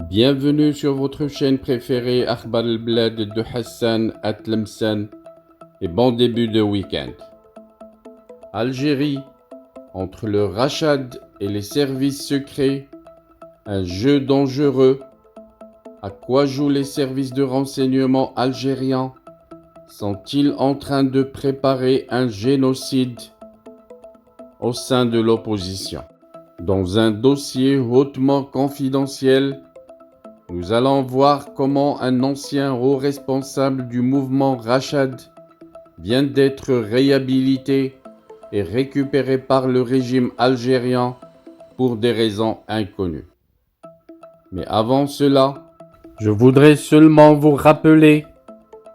Bienvenue sur votre chaîne préférée Akhbar al-Blad de Hassan Atlemsan et bon début de week-end. Algérie, entre le Rachad et les services secrets, un jeu dangereux. À quoi jouent les services de renseignement algériens? Sont-ils en train de préparer un génocide au sein de l'opposition? Dans un dossier hautement confidentiel, nous allons voir comment un ancien haut responsable du mouvement Rachad vient d'être réhabilité et récupéré par le régime algérien pour des raisons inconnues. Mais avant cela, je voudrais seulement vous rappeler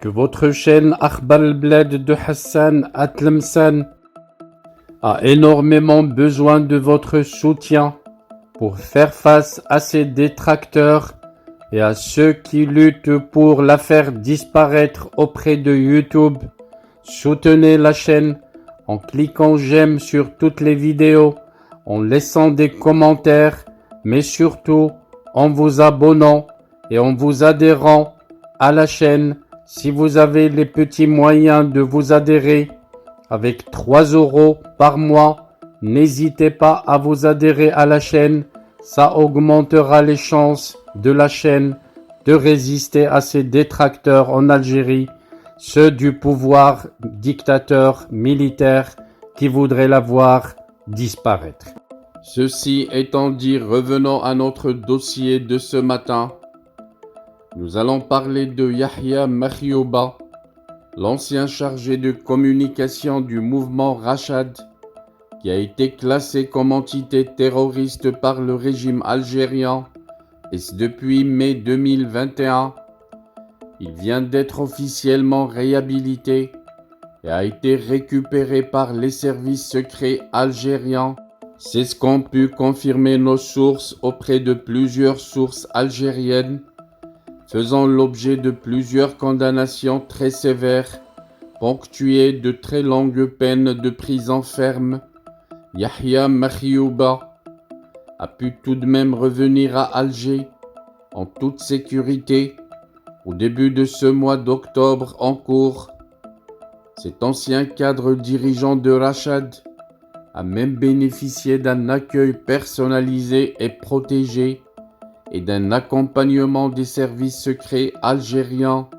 que votre chaîne Akhbar al-Blad de Hassan Atlemsan a énormément besoin de votre soutien pour faire face à ces détracteurs et à ceux qui luttent pour la faire disparaître auprès de YouTube. Soutenez la chaîne en cliquant j'aime sur toutes les vidéos, en laissant des commentaires, mais surtout en vous abonnant et en vous adhérant à la chaîne. Si vous avez les petits moyens de vous adhérer avec 3 € par mois, n'hésitez pas à vous adhérer à la chaîne. Ça augmentera les chances de la chaîne de résister à ces détracteurs en Algérie, ceux du pouvoir dictateur militaire qui voudraient la voir disparaître. Ceci étant dit, revenons à notre dossier de ce matin. Nous allons parler de Yahya Makhioba, l'ancien chargé de communication du mouvement Rachad, qui a été classé comme entité terroriste par le régime algérien, et ce depuis mai 2021. Il vient d'être officiellement réhabilité et a été récupéré par les services secrets algériens. C'est ce qu'ont pu confirmer nos sources auprès de plusieurs sources algériennes, faisant l'objet de plusieurs condamnations très sévères, ponctuées de très longues peines de prison ferme. Yahya Makhioba a pu tout de même revenir à Alger en toute sécurité au début de ce mois d'octobre en cours. Cet ancien cadre dirigeant de Rachad a même bénéficié d'un accueil personnalisé et protégé et d'un accompagnement des services secrets algériens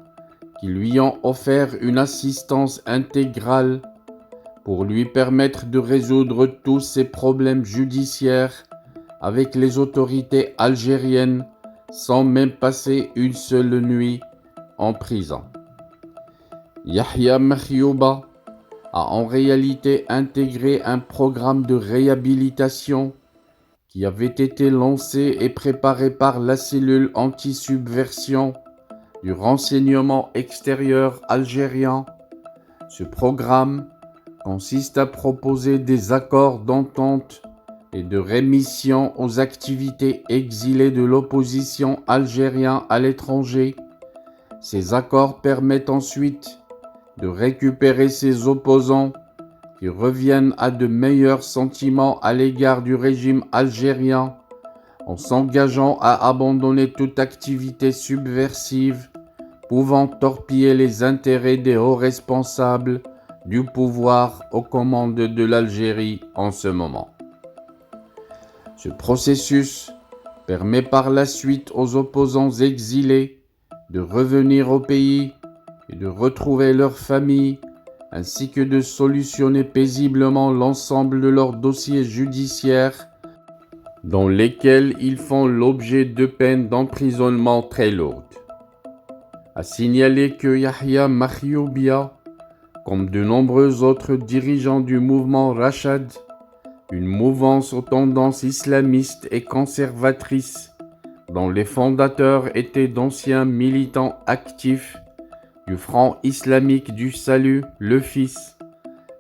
qui lui ont offert une assistance intégrale pour lui permettre de résoudre tous ses problèmes judiciaires avec les autorités algériennes sans même passer une seule nuit en prison. Yahya Makhioba a en réalité intégré un programme de réhabilitation qui avait été lancé et préparé par la cellule anti-subversion du renseignement extérieur algérien. Ce programme consiste à proposer des accords d'entente et de rémission aux activités exilées de l'opposition algérienne à l'étranger. Ces accords permettent ensuite de récupérer ces opposants qui reviennent à de meilleurs sentiments à l'égard du régime algérien en s'engageant à abandonner toute activité subversive pouvant torpiller les intérêts des hauts responsables du pouvoir aux commandes de l'Algérie en ce moment. Ce processus permet par la suite aux opposants exilés de revenir au pays et de retrouver leur famille, ainsi que de solutionner paisiblement l'ensemble de leurs dossiers judiciaires dans lesquels ils font l'objet de peines d'emprisonnement très lourdes. À signaler que Yahya Makhioba, comme de nombreux autres dirigeants du mouvement Rachad, une mouvance aux tendances islamistes et conservatrices, dont les fondateurs étaient d'anciens militants actifs du Front islamique du salut, le FIS,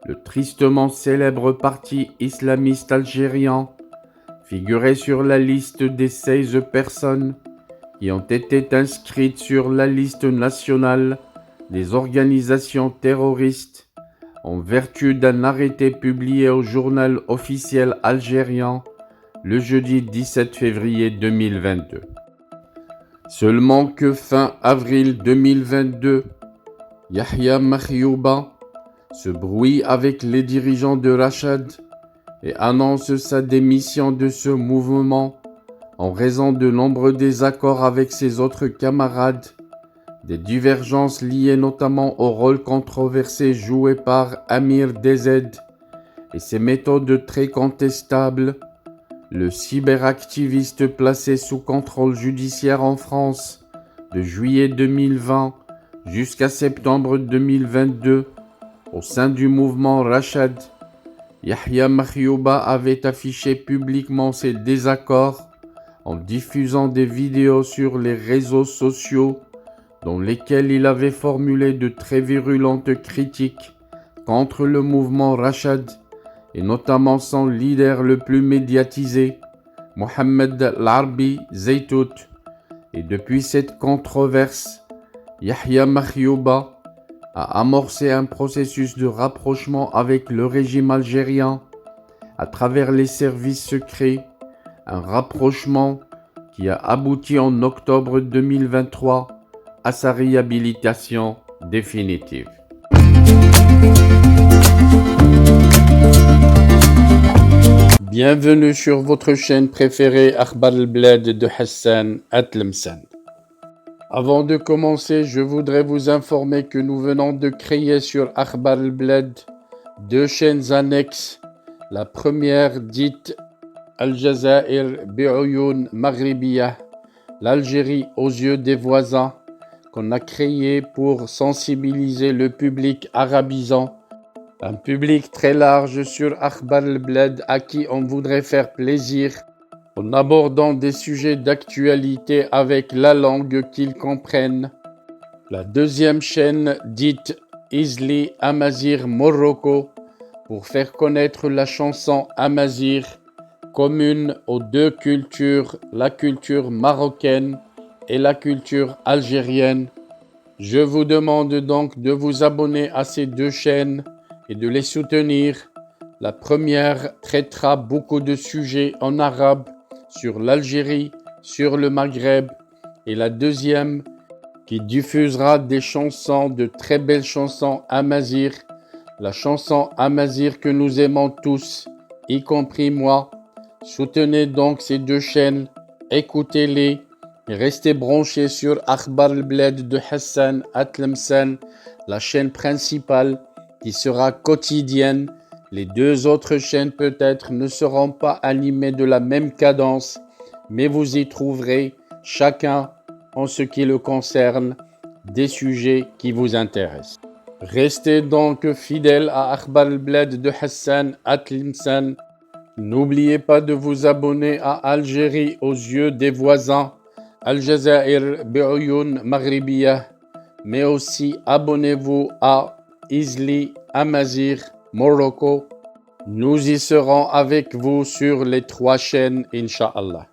le tristement célèbre parti islamiste algérien, figurait sur la liste des 16 personnes qui ont été inscrites sur la liste nationale des organisations terroristes en vertu d'un arrêté publié au journal officiel algérien le jeudi 17 février 2022. Seulement que fin avril 2022, Yahya Makhioba se brouille avec les dirigeants de Rachad et annonce sa démission de ce mouvement en raison de nombreux désaccords avec ses autres camarades, des divergences liées notamment au rôle controversé joué par Amir DZ et ses méthodes très contestables. Le cyberactiviste placé sous contrôle judiciaire en France de juillet 2020 jusqu'à septembre 2022 au sein du mouvement Rachad, Yahya Makhioba avait affiché publiquement ses désaccords en diffusant des vidéos sur les réseaux sociaux dans lesquelles il avait formulé de très virulentes critiques contre le mouvement Rachad et notamment son leader le plus médiatisé, Mohamed Larbi Zeytout. Et depuis cette controverse, Yahya Makhioba a amorcé un processus de rapprochement avec le régime algérien à travers les services secrets, un rapprochement qui a abouti en octobre 2023 à sa réhabilitation définitive. Bienvenue sur votre chaîne préférée Akhbar al-Bled de Hassan Atlemsan. Avant de commencer, je voudrais vous informer que nous venons de créer sur Akhbar al-Bled deux chaînes annexes. La première dite Al-Jazair bi'Oyoun Maghribiyah, l'Algérie aux yeux des voisins, qu'on a créée pour sensibiliser le public arabisant, un public très large sur Akhbar al-Bled à qui on voudrait faire plaisir en abordant des sujets d'actualité avec la langue qu'ils comprennent. La deuxième chaîne dite Izli Amazir Morocco pour faire connaître la chanson Amazir, commune aux deux cultures, la culture marocaine et la culture algérienne. Je vous demande donc de vous abonner à ces deux chaînes et de les soutenir. La première traitera beaucoup de sujets en arabe sur l'Algérie, sur le Maghreb, et la deuxième qui diffusera des chansons, de très belles chansons amazir, la chanson amazir que nous aimons tous, y compris moi. Soutenez donc ces deux chaînes, écoutez-les et restez branchés sur Akhbar al-Bled de Hassan Atlemsan, la chaîne principale qui sera quotidienne. Les deux autres chaînes peut-être ne seront pas animées de la même cadence, mais vous y trouverez chacun, en ce qui le concerne, des sujets qui vous intéressent. Restez donc fidèles à Akhbar al-Bled de Hassan Atlemsan. N'oubliez pas de vous abonner à Algérie aux yeux des voisins, Al-Jazair bi'Oyoun Maghribiyah, mais aussi abonnez-vous à Izli Amazir Morocco. Nous y serons avec vous sur les trois chaînes, Inch'Allah.